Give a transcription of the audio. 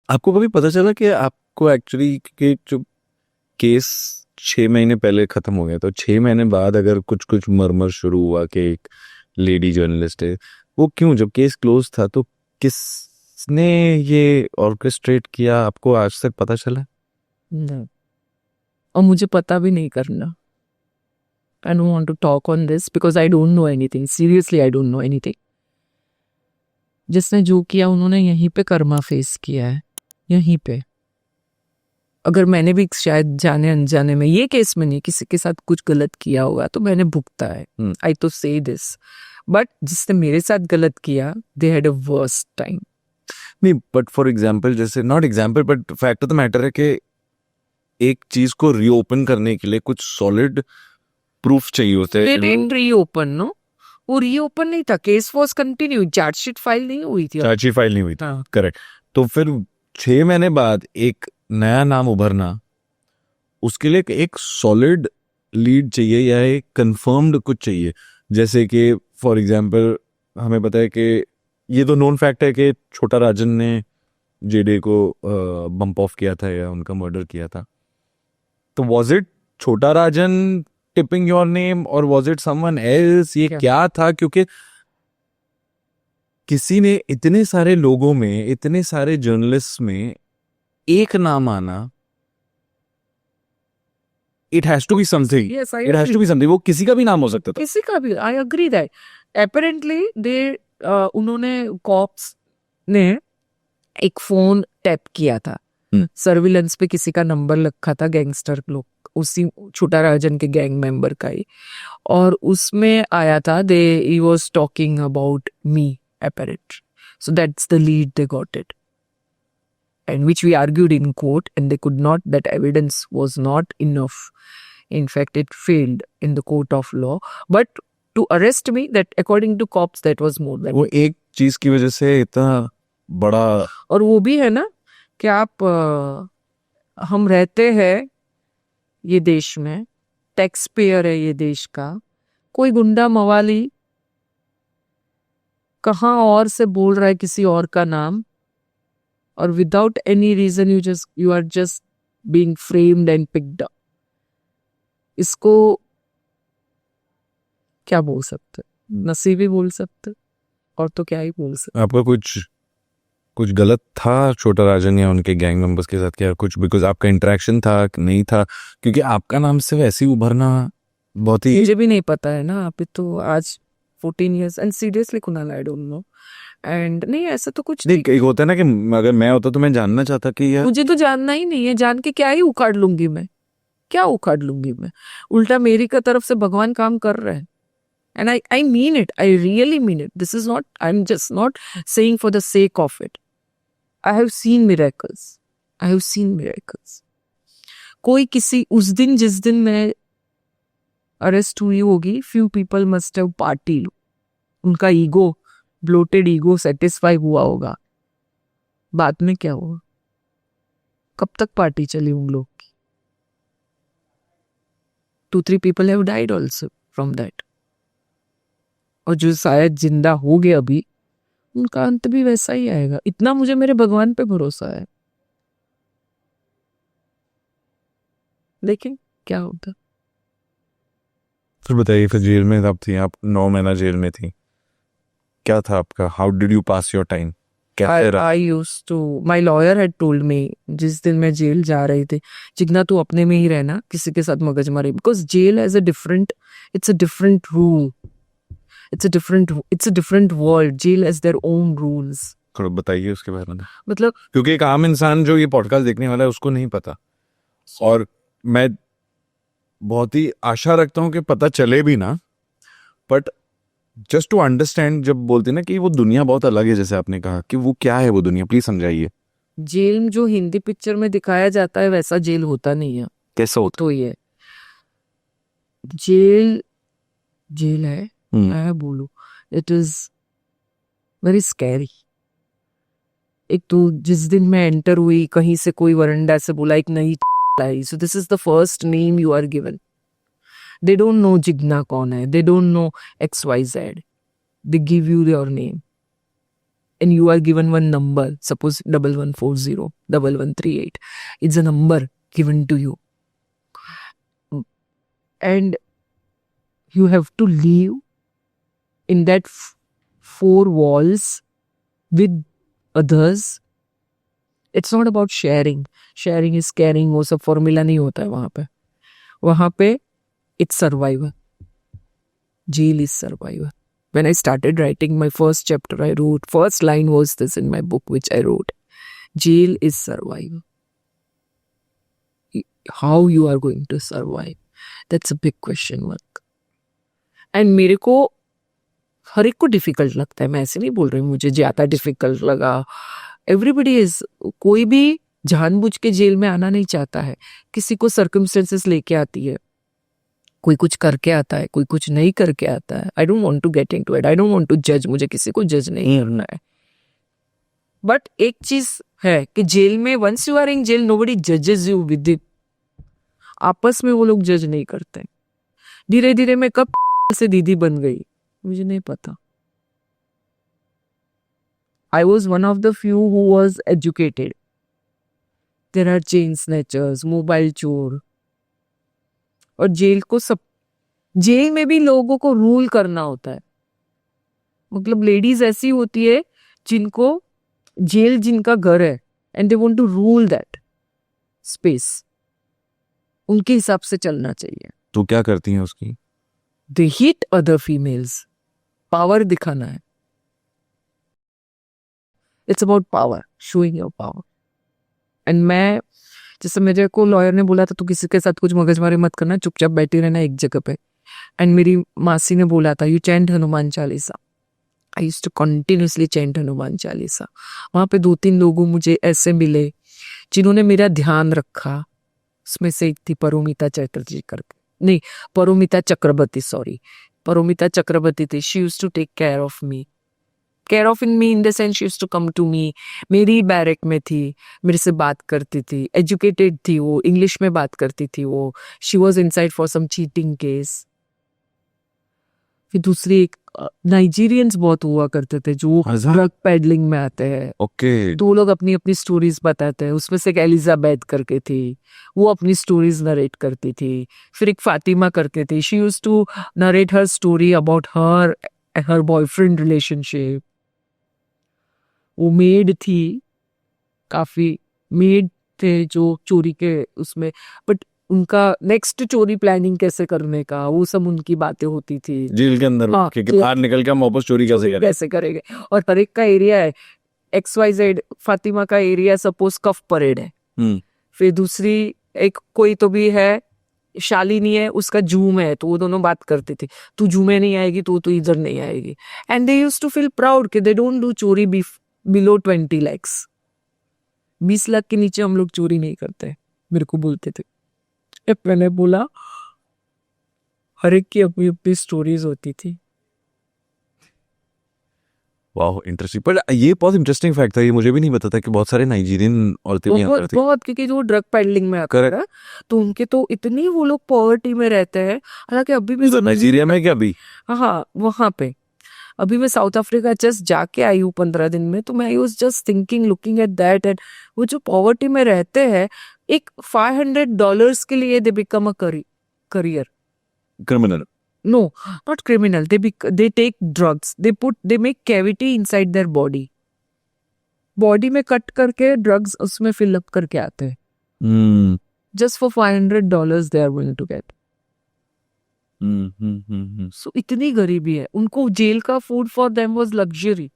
आपको कभी पता चला कि आपको एक्चुअली कि जो केस 6 महीने पहले खत्म हो गया, तो 6 महीने बाद अगर कुछ कुछ मरमर शुरू हुआ कि एक लेडी जर्नलिस्ट है, वो क्यों, जब केस क्लोज था तो किसने ये ऑर्केस्ट्रेट किया, आपको आज तक पता चला? नहीं, और मुझे पता भी नहीं करना. I don't want to talk on this because I don't know anything. Seriously, I don't know anything. जिसने जो किया उन्होंने यहीं पे कर्मा फेस किया है, यहीं पे. अगर मैंने भी शायद जाने अनजाने में, ये केस में नहीं, किसी के साथ कुछ गलत किया होगा तो मैंने भुगता है. आई तो से दिस, बट जिसने मेरे साथ गलत किया, they had a worst time. नहीं, बट फॉर एग्जाम्पल, जैसे not example but fact of the matter है कि एक चीज को रीओपन करने के लिए कुछ सॉलिड प्रूफ चाहिए होते हैं. रीओपन, नो, वो रीओपन नहीं था, case was continue, chargesheet file नहीं हुई थी. चार्जशीट फाइल नहीं हुई थी, हाँ. करेक्ट. तो फिर 6 महीने बाद एक नया नाम उभरना, उसके लिए एक सॉलिड लीड चाहिए या एक कंफर्म्ड कुछ चाहिए. जैसे कि फॉर एग्जांपल हमें पता है कि ये तो नोन फैक्ट है कि छोटा राजन ने जेडे को बम्प ऑफ किया था या उनका मर्डर किया था. तो वाज इट छोटा राजन टिपिंग योर नेम और वाज इट समवन एल्स? ये क्या था? क्योंकि किसी ने, इतने सारे लोगों में, इतने सारे जर्नलिस्ट में एक नाम आना, it has to be something. Yes, I it has to be something. वो किसी का भी नाम हो सकता था. किसी का भी. I agree that. apparently they उन्होंने कॉप्स ने एक फोन टैप किया था, सर्विलेंस पे किसी का नंबर रखा था, गैंगस्टर लोग, उसी छोटा राजन के गैंग मेंबर का ही, और उसमें आया था he was talking about me apparently. So that's the lead they got it, and which we argued in court, and they could not, that evidence was not enough. In fact, it failed in the court of law. But to arrest me, that according to cops, that was more than. वो एक चीज की वजह से इतना बड़ा. और वो भी है ना कि आप हम रहते हैं ये देश में, टैक्स पेयर है ये देश का, कोई गुंडा मवाली कहाँ और से बोल रहा है किसी और का नाम, और without any reason you are just being framed and picked up. इसको क्या बोल सकते, नसीब ही बोल सकते, और तो क्या ही बोल सकते. आपका कुछ गलत था छोटा राजन या उनके गैंग मेंबर्स के साथ क्या कुछ, बिकॉज आपका इंटरेक्शन था नहीं था? क्योंकि आपका नाम से वैसे ही उभरना बहुत ही, मुझे भी नहीं पता है ना. अभी तो आज 14 years, and seriously Kunal, I don't know. And नहीं, ऐसा तो कुछ नहीं. एक होता है ना कि अगर मैं होता तो मैं जानना चाहता कि यार, मुझे तो जानना ही नहीं है. जान के क्या ही उखाड़ लूंगी मैं, क्या उखाड़ लूंगी मैं? उल्टा मेरी का तरफ से भगवान काम कर रहे हैं. And I mean it. I really mean it. This is not, I'm just not saying for the sake of it. I have seen miracles. I have seen miracles. कोई किसी, उस दिन जिस दिन मैं अरेस्ट हुई होगी, few people must have partied. उनका ईगो, ब्लोटेड ईगो सेटिस्फाई हुआ होगा. बाद में क्या हुआ? कब तक पार्टी चली उन लोग की? 2-3 people have died also from that. और जो शायद जिंदा हो गए अभी, उनका अंत भी वैसा ही आएगा. इतना मुझे मेरे भगवान पे भरोसा है. लेकिन क्या होता. फिर बताइए, फिर जेल में आप थी, आप 9 महीना जेल में थी, क्या था आपका? How did you pass your time? I used to, my lawyer had told me, जिस दिन मैं जेल जा रही थी, जितना तू अपने में ही रहना, किसी के साथ मगजमारी, because jail has a different, it's a different rule. It's a different world. Jail has their own rules. थोड़ा बताइए उसके बारे में. मतलब क्योंकि एक आम इंसान जो ये पॉडकास्ट देखने वाला है उसको नहीं पता, और मैं बहुत ही आशा रखता हूँ कि पता चले भी ना, बट जस्ट टू अंडरस्टैंड. जब बोलते ना कि वो दुनिया बहुत अलग है, जैसे आपने कहा, कि वो क्या है वो दुनिया, प्लीज समझाइए. जेल जो हिंदी पिक्चर में दिखाया जाता है वैसा जेल होता नहीं है. कैसा होता? तो ये जेल है, मैं बोलूं, इट इज वेरी स्कैरी. एक तो जिस दिन मैं एंटर हुई, कहीं से कोई वरंडा से बोला एक नई आई, so this is the first name you are given. They don't know Jigna कौन है, they don't know XYZ, they give you your name. and you are given one number, suppose 1140 1138, it's a number given to you, and you have to live in that four walls with others. It's not about sharing is caring, वो सब formula नहीं होता है वहां पे it's survivor. Jail is survivor. When I started writing my first chapter, I wrote, first line was this in my book which I wrote, jail is survivor. How you are going to survive, that's a big question mark. And मेरे को हर एक को difficult लगता है, मैं ऐसे नहीं बोल रही हूँ मुझे ज्यादा डिफिकल्ट लगा. एवरीबडी इज, कोई भी जानबूझ के जेल में आना नहीं चाहता है. किसी को सर्कमस्टेंसेस लेके आती है, कोई कुछ करके आता है, कोई कुछ नहीं करके आता है. I don't want to get into it, I don't want to जज, मुझे किसी को जज नहीं करना है. बट एक चीज है कि जेल में once you are in jail nobody जजेस यू विद इट. आपस में वो लोग जज नहीं करते. धीरे धीरे मैं कब से दीदी बन गई मुझे नहीं पता. I was one of the few who was educated. There are chain snatchers, mobile चोर. और जेल में भी लोगों को रूल करना होता है. मतलब लेडीज ऐसी होती है जिनको जेल जिनका घर है and they want to rule that space. उनके हिसाब से चलना चाहिए. तो क्या करती हैं उसकी? They hit other females. Power दिखाना है. It's about power, showing your power. And मैं, जैसे मेरे को लॉयर ने बोला था तो किसी के साथ कुछ मगजमारी मत करना, चुपचाप बैठी रहना एक जगह पे. एंड मेरी मासी ने बोला था you chant Hanuman Chalisa. I used to continuously chant Hanuman Chalisa. वहाँ पे 2-3 लोगों मुझे ऐसे मिले जिन्होंने मेरा ध्यान रखा. उसमें से एक थी परोमिता चैटर्जी करके, नहीं परोमिता चक्रवर्ती, सॉरी परोमिता चक्रवर्ती थी. She used to take care of me. Care of in me in the sense she used to come to me. मेरी बैरक में थी, मेरे से बात करती थी, एजुकेटेड थी वो, इंग्लिश में बात करती थी वो. She was inside for some cheating case. फिर दूसरी एक नाइजीरियंस बहुत हुआ करते थे जो ड्रग पेडलिंग में आते हैं. ओके. तो वो लोग अपनी अपनी स्टोरीज बताते हैं. उसमें से एक एलिजाबेथ करके थी, वो अपनी स्टोरीज नरेट करती थी. फिर एक फातिमा करके थी, she used to narrate her story about her boyfriend relationship. वो मेड थी, काफी मेड थे जो चोरी के उसमें, बट उनका नेक्स्ट चोरी प्लानिंग कैसे करने का वो सब उनकी बातें होती थी जेल के अंदर. हाँ, कि बाहर निकल के हम वापस चोरी कैसे करेंगे. और हर एक का एरिया है. XYZ फातिमा का एरिया सपोज कफ परेड है. फिर दूसरी एक कोई तो भी है शालिनी है, उसका जूम है. तो वो दोनों बात करते थे, तू जू में नहीं आएगी तो तू इधर नहीं आएगी. And they used to feel proud कि दे डोंट डू चोरी बिलो 20 lakhs. 20 लाख के नीचे हम लोग चोरी नहीं करते, मेरे को बोलते थे. मैंने बोला हर एक की अपनी अपनी स्टोरीज होती थी. वाह, इंटरेस्टिंग. पर ये बहुत इंटरेस्टिंग फैक्ट था, ये मुझे भी नहीं पता था कि बहुत सारे नाइजीरियन औरतें भी यहाँ करती. बहुत, क्योंकि जो ड्रग पेडलिंग में आते हैं तो उनके तो इतनी वो लोग पॉवर्टी में रहते हैं. हालांकि अभी भी तो नाइजीरिया में क्या अभी? हाँ वहां पे अभी मैं साउथ अफ्रीका जस्ट जाके आई हूँ 15 दिन में. तो मैं I was just thinking, looking at that, and वो जो पॉवर्टी में रहते हैं, एक $500 के लिए they become a career. Criminal? No, not criminal. They take drugs. They make cavity inside their body. Body में कट करके drugs उसमें fill up करके आते हैं. Just for $500 they are going to get. So इतनी गरीबी है. उनको जेल का food for them was luxury.